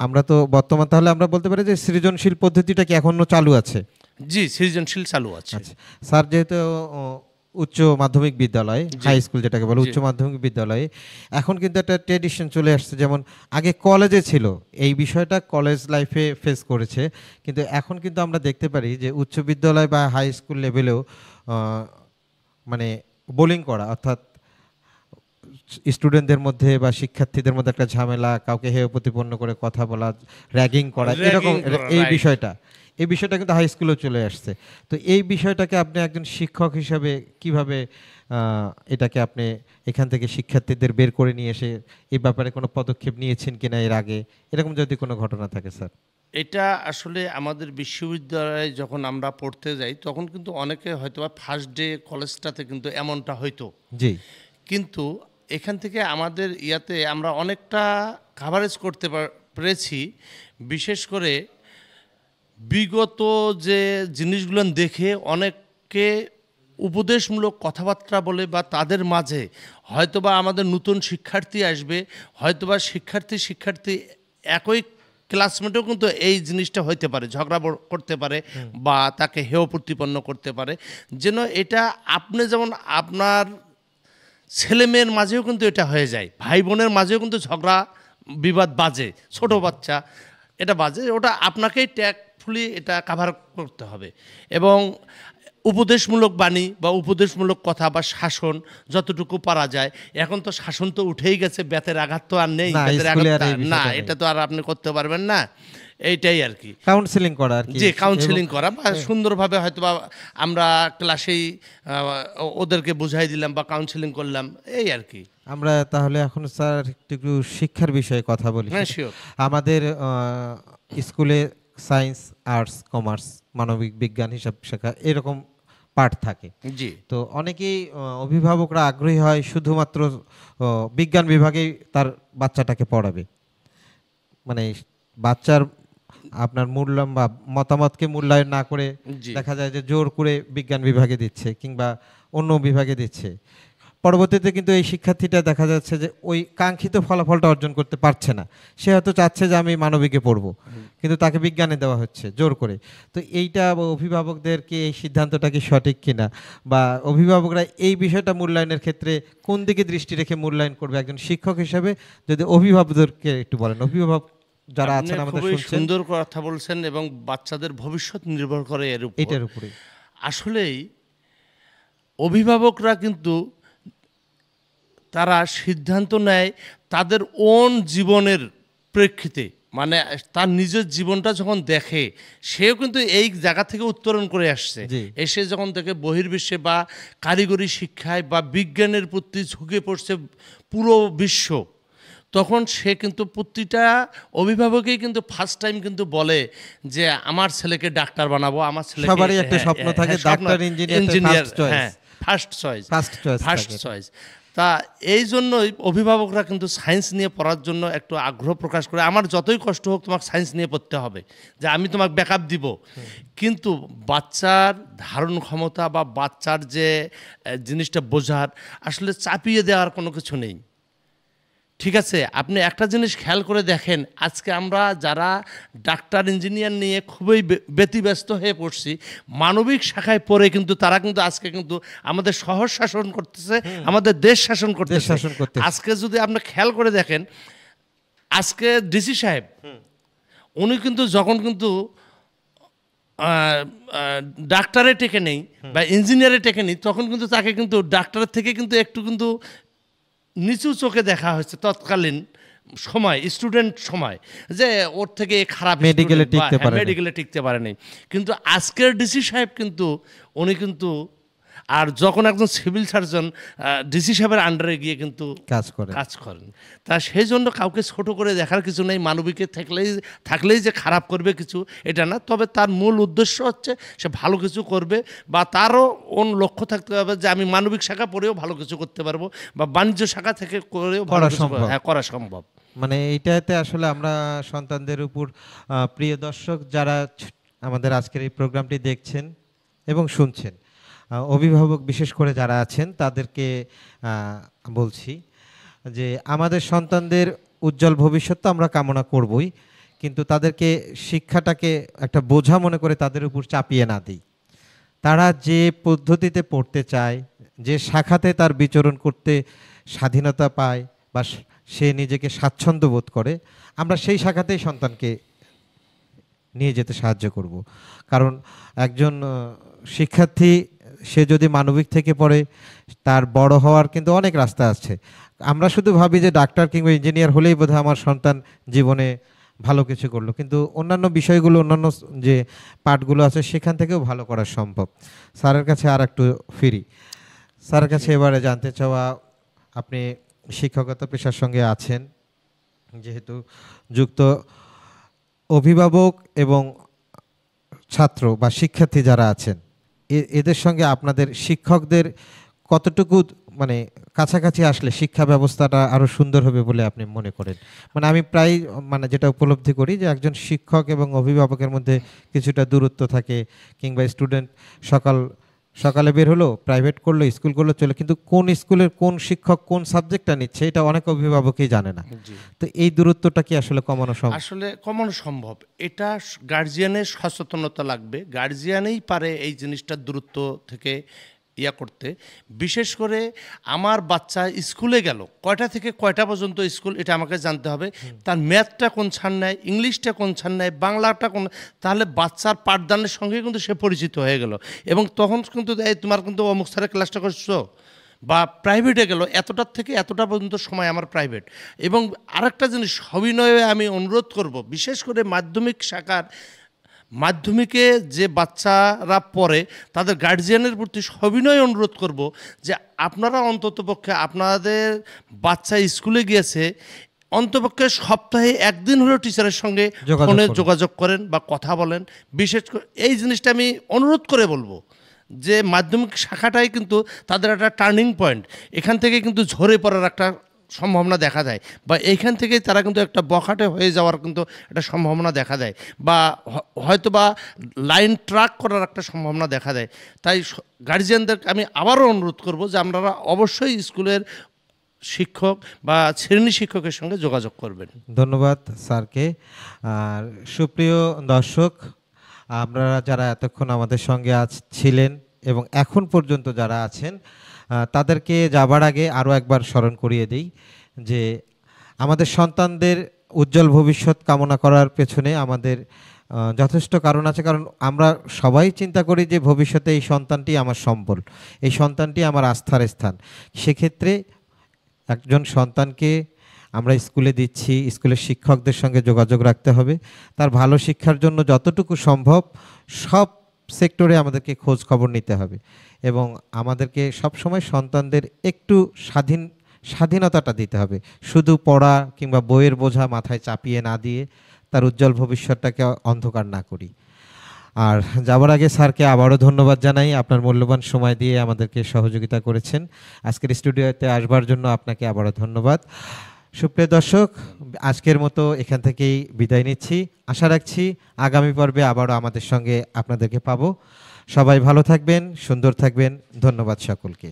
আমরা তো বর্তমান তাহলে আমরা বলতে পারি যে সৃজনশীল পদ্ধতিটা কি এখনো চালু আছে? জি, সৃজনশীল চালু আছে। আচ্ছা স্যার, যেহেতু উচ্চ মাধ্যমিক বিদ্যালয়, হাই স্কুল যেটাকে বলে উচ্চ মাধ্যমিক বিদ্যালয়ে এখন কিন্তু একটা ট্রেডিশন চলে আসছে, যেমন আগে কলেজে ছিল এই বিষয়টা, কলেজ লাইফে ফেস করেছে, কিন্তু এখন কিন্তু আমরা দেখতে পারি যে উচ্চ বিদ্যালয় বা হাই স্কুল লেভেলেও মানে বোলিং করা, অর্থাৎ স্টুডেন্টদের মধ্যে বা শিক্ষার্থীদের মধ্যে একটা ঝামেলা, কাউকে হেয় প্রতিপন্ন করে কথা বলা, র্যাগিং করা, এরকম এই বিষয়টা কিন্তু হাই স্কুলেও চলে আসছে। তো এই বিষয়টাকে আপনি একজন শিক্ষক হিসাবে কিভাবে এটাকে আপনি এখান থেকে শিক্ষার্থীদের বের করে নিয়ে এসে এই ব্যাপারে কোনো পদক্ষেপ নিয়েছেন কিনা এর আগে, এরকম যদি কোনো ঘটনা থাকে স্যার? এটা আসলে আমাদের বিশ্ববিদ্যালয়ে যখন আমরা পড়তে যাই তখন কিন্তু অনেকে হয়তো বা ফার্স্ট ডে কলেজটাতে কিন্তু এমনটা হইতো, জি, কিন্তু এখান থেকে আমাদের ইয়াতে আমরা অনেকটা কাভারেজ করতে পেরেছি। বিশেষ করে বিগত যে জিনিসগুলো দেখে অনেককে উপদেশমূলক কথাবার্তা বলে, বা তাদের মাঝে হয়তোবা আমাদের নতুন শিক্ষার্থী আসবে, হয়তোবা শিক্ষার্থী একই ক্লাসমেটেও কিন্তু এই জিনিসটা হইতে পারে, ঝগড়া করতে পারে বা তাকে হেয় প্রতিপন্ন করতে পারে। যেন এটা আপনি যেমন আপনার ছেলে মেয়ের মাঝেও কিন্তু এটা হয়ে যায়, ভাই বোনের মাঝেও কিন্তু ঝগড়া বিবাদ বাজে, ছোট বাচ্চা এটা বাজে, ওটা আপনাকেই ট্যাক্টফুলি এটা কাভার করতে হবে। এবং উপদেশমূলক বাণী বা উপদেশমূলক কথা বা শাসন যতটুকু পারা যায়, এখন তো শাসন তো উঠেই গেছে, বেতের আঘাত তো আর নেই, না, এটা তো আর আপনি করতে পারবেন না। এইটাই আর কি, কাউন্সেলিং করা আর কি, যে কাউন্সেলিং করা বা সুন্দরভাবে হয়তো বা আমরা ক্লাসেই ওদেরকে বুঝাই দিলাম বা কাউন্সেলিং করলাম, এই আর কি। আমরা তাহলে এখন স্যার একটু শিক্ষার বিষয়ে কথা বলি। হ্যাঁ, শিওর। আমাদের স্কুলে সায়েন্স, আর্টস, কমার্স, মানবিক বিজ্ঞান, হিসাব শেখা এরকম পাঠ থাকে। জি। তো অনেকেই অভিভাবকরা আগ্রহী হয় শুধুমাত্র বিজ্ঞান বিভাগেই তার বাচ্চাটাকে পড়াবে, মানে বাচ্চার আপনার মূল্যায়ন বা মতামতকে মূল্যায়ন না করে দেখা যায় যে জোর করে বিজ্ঞান বিভাগে দিচ্ছে কিংবা অন্য বিভাগে দিচ্ছে। পরবর্তীতে কিন্তু এই শিক্ষার্থীটা দেখা যাচ্ছে যে ওই কাঙ্ক্ষিত ফলাফলটা অর্জন করতে পারছে না। সে হয়তো চাচ্ছে যে আমি মানবিকে পড়বো, কিন্তু তাকে বিজ্ঞানে দেওয়া হচ্ছে জোর করে। তো এইটা অভিভাবকদেরকে এই সিদ্ধান্তটা কি সঠিক কিনা, বা অভিভাবকরা এই বিষয়টা মূল্যায়নের ক্ষেত্রে কোন দিকে দৃষ্টি রেখে মূল্যায়ন করবে একজন শিক্ষক হিসেবে, যদি অভিভাবকদেরকে একটু বলেন। অভিভাবক যারা আছেন আমাদের শুনছেন, সুন্দর কথা বলছেন, এবং বাচ্চাদের ভবিষ্যৎ নির্ভর করে এটার উপরে। আসলেই অভিভাবকরা কিন্তু তারা সিদ্ধান্ত নেয় তাদের ওন জীবনের প্রেক্ষিতে, মানে তার নিজের জীবনটা যখন দেখে, সেও কিন্তু এই জায়গা থেকে উত্তরণ করে আসছে। এসে যখন দেখে বহির্বিশ্বে বা কারিগরি শিক্ষায় বা বিজ্ঞানের প্রতি ঝুঁকে পড়ছে পুরো বিশ্ব, তখন সে কিন্তু প্রতিটা অভিভাবকই কিন্তু ফার্স্ট টাইম কিন্তু বলে যে আমার ছেলেকে ডাক্তার বানাবো, আমার ছেলেকে, সবারই একটা স্বপ্ন থাকে, ডাক্তার, ইঞ্জিনিয়ার, ফার্স্ট চয়েস। তা এই জন্যই অভিভাবকরা কিন্তু সায়েন্স নিয়ে পড়ার জন্য একটু আগ্রহ প্রকাশ করে। আমার যতই কষ্ট হোক তোমাকে সায়েন্স নিয়ে পড়তে হবে, যে আমি তোমাকে ব্যাকআপ দিব, কিন্তু বাচ্চার ধারণ ক্ষমতা বা বাচ্চার যে জিনিসটা বোঝার, আসলে চাপিয়ে দেওয়ার কোনো কিছু নেই। ঠিক আছে, আপনি একটা জিনিস খেয়াল করে দেখেন, আজকে আমরা যারা ডাক্তার ইঞ্জিনিয়ার নিয়ে খুবই ব্যতিব্যস্ত হয়ে পড়ছি, মানবিক শাখায় পড়ে কিন্তু তারা কিন্তু আজকে কিন্তু আমাদের শহর শাসন করতেছে, আমাদের দেশ শাসন করতেছে। আজকে যদি আপনি খেয়াল করে দেখেন, আজকে ডিসি সাহেব উনি কিন্তু যখন কিন্তু ডাক্তারে টেকে নেই বা ইঞ্জিনিয়ারে টেকে নেই, তখন কিন্তু তাকে কিন্তু ডাক্তারের থেকে কিন্তু একটু কিন্তু নিচু চোখে দেখা হয়েছে তৎকালীন সময়, স্টুডেন্ট সময়, যে ওর থেকে খারাপ, মেডিকেলে টিকতে পারেনি। কিন্তু আজকের ডিসি সাহেব কিন্তু উনি কিন্তু, আর যখন একজন সিভিল সার্জন ডিসি সাহেবের আন্ডারে গিয়ে কিন্তু কাজ করেন, তা সেই জন্য কাউকে ছোট করে দেখার কিছু নেই। মানবিকে থাকলেই যে খারাপ করবে কিছু এটা না, তবে তার মূল উদ্দেশ্য হচ্ছে সে ভালো কিছু করবে, বা তারও অন্য লক্ষ্য থাকতে হবে যে আমি মানবিক শাখা পড়েও ভালো কিছু করতে পারবো, বা বাণিজ্য শাখা থেকে করেও করা সম্ভব। মানে এইটাতে আসলে আমরা সন্তানদের উপর, প্রিয় দর্শক যারা আমাদের আজকের এই প্রোগ্রামটি দেখছেন এবং শুনছেন, অভিভাবক বিশেষ করে যারা আছেন তাদেরকে বলছি যে আমাদের সন্তানদের উজ্জ্বল ভবিষ্যৎ তো আমরা কামনা করবই, কিন্তু তাদেরকে শিক্ষাটাকে একটা বোঝা মনে করে তাদের উপর চাপিয়ে না দিই। তারা যে পদ্ধতিতে পড়তে চায়, যে শাখাতে তার বিচরণ করতে স্বাধীনতা পায় বা সে নিজেকে স্বাচ্ছন্দ্য বোধ করে, আমরা সেই শাখাতেই সন্তানকে নিয়ে যেতে সাহায্য করব। কারণ একজন শিক্ষার্থী সে যদি মানবিক থেকে পড়ে, তার বড় হওয়ার কিন্তু অনেক রাস্তা আছে। আমরা শুধু ভাবি যে ডাক্তার কিংবা ইঞ্জিনিয়ার হলেই বোধহয় আমার সন্তান জীবনে ভালো কিছু করলো, কিন্তু অন্যান্য বিষয়গুলো, অন্যান্য যে পাঠগুলো আছে সেখান থেকেও ভালো করা সম্ভব। স্যারের কাছে আর একটু ফিরি। স্যারের কাছে এবারে জানতে চাওয়া, আপনি শিক্ষকতা পেশার সঙ্গে আছেন, যেহেতু যুক্ত অভিভাবক এবং ছাত্র বা শিক্ষার্থী যারা আছেন, এদের সঙ্গে আপনাদের শিক্ষকদের কতটুকু মানে কাছাকাছি আসলে শিক্ষা ব্যবস্থাটা আরো সুন্দর হবে বলে আপনি মনে করেন? মানে আমি প্রায় মানে যেটা উপলব্ধি করি যে একজন শিক্ষক এবং অভিভাবকের মধ্যে কিছুটা দূরত্ব থাকে, কিংবা স্টুডেন্ট সকালে বের হলো, প্রাইভেট করলো, স্কুল করলো, চলে, কিন্তু কোন স্কুলের কোন শিক্ষক কোন সাবজেক্টটা নিচ্ছে এটা অনেক অভিভাবকই জানে না। জি। তো এই দূরত্বটা কি আসলে কমানো সম্ভব? আসলে কমানো সম্ভব, এটা গার্জিয়ানের সচেতনতা লাগবে। গার্জিয়ানেই পারে এই জিনিসটার দূরত্ব থেকে ইয়া করতে। বিশেষ করে আমার বাচ্চা স্কুলে গেল, কয়টা থেকে কয়টা পর্যন্ত স্কুল, এটা আমাকে জানতে হবে। তার ম্যাথটা কোন ছাড় নেয়, ইংলিশটা কোন ছাড় নেয়, বাংলাটা কোন, তাহলে বাচ্চার পাঠদানের সঙ্গে কিন্তু সে পরিচিত হয়ে গেল। এবং তখন কিন্তু এই তোমার কিন্তু অমুক স্যারের ক্লাসটা করছো, বা প্রাইভেটে গেল, এতটার থেকে এতটা পর্যন্ত সময় আমার প্রাইভেট। এবং আরেকটা জিনিস সবিনয়ে আমি অনুরোধ করব, বিশেষ করে মাধ্যমিক শাখার, মাধ্যমিকে যে বাচ্চারা পড়ে তাদের গার্জিয়ানের প্রতি সবিনয় অনুরোধ করব যে আপনারা অন্ততপক্ষে আপনাদের বাচ্চা স্কুলে গিয়েছে, অন্তপক্ষে সপ্তাহে একদিন হলেও টিচারের সঙ্গে ফোনে যোগাযোগ করেন বা কথা বলেন। বিশেষ করে এই জিনিসটা আমি অনুরোধ করে বলবো যে মাধ্যমিক শাখাটাই কিন্তু তাদের একটা টার্নিং পয়েন্ট। এখান থেকে কিন্তু ঝরে পড়ার একটা সম্ভাবনা দেখা দেয়, বা এইখান থেকেই তারা কিন্তু একটা বখাটে হয়ে যাওয়ার কিন্তু একটা সম্ভাবনা দেখা দেয়, বা হয়তো বা লাইন ট্র্যাক করার একটা সম্ভাবনা দেখা দেয়। তাই গার্জিয়ানদেরকে আমি আবারও অনুরোধ করব যে আপনারা অবশ্যই স্কুলের শিক্ষক বা শ্রেণী শিক্ষকের সঙ্গে যোগাযোগ করবেন। ধন্যবাদ স্যারকে। আর সুপ্রিয় দর্শক, আপনারা যারা এতক্ষণ আমাদের সঙ্গে ছিলেন এবং এখন পর্যন্ত যারা আছেন, তাদেরকে যাবার আগে আরও একবার স্মরণ করিয়ে দিই যে আমাদের সন্তানদের উজ্জ্বল ভবিষ্যৎ কামনা করার পেছনে আমাদের যথেষ্ট কারণ আছে। কারণ আমরা সবাই চিন্তা করি যে ভবিষ্যতে এই সন্তানটি আমার সম্বল, এই সন্তানটি আমার আস্থার স্থান। সেক্ষেত্রে একজন সন্তানকে আমরা স্কুলে দিচ্ছি, স্কুলের শিক্ষকদের সঙ্গে যোগাযোগ রাখতে হবে। তার ভালো শিক্ষার জন্য যতটুকু সম্ভব সব সেক্টরে আমাদেরকে খোঁজ খবর নিতে হবে, এবং আমাদেরকে সবসময় সন্তানদের একটু স্বাধীনতাটা দিতে হবে। শুধু পড়া কিংবা বইয়ের বোঝা মাথায় চাপিয়ে না দিয়ে তার উজ্জ্বল ভবিষ্যৎটাকে অন্ধকার না করি। আর যাবার আগে স্যারকে আবারও ধন্যবাদ জানাই, আপনার মূল্যবান সময় দিয়ে আমাদেরকে সহযোগিতা করেছেন। আজকের স্টুডিওতে আসবার জন্য আপনাকে আবারও ধন্যবাদ। সুপ্রিয় দর্শক, আজকের মতো এখান থেকেই বিদায় নিচ্ছি। আশা রাখছি আগামী পর্বে আবারও আমাদের সঙ্গে আপনাদেরকে পাবো। সবাই ভালো থাকবেন, সুন্দর থাকবেন। ধন্যবাদ সকলকে।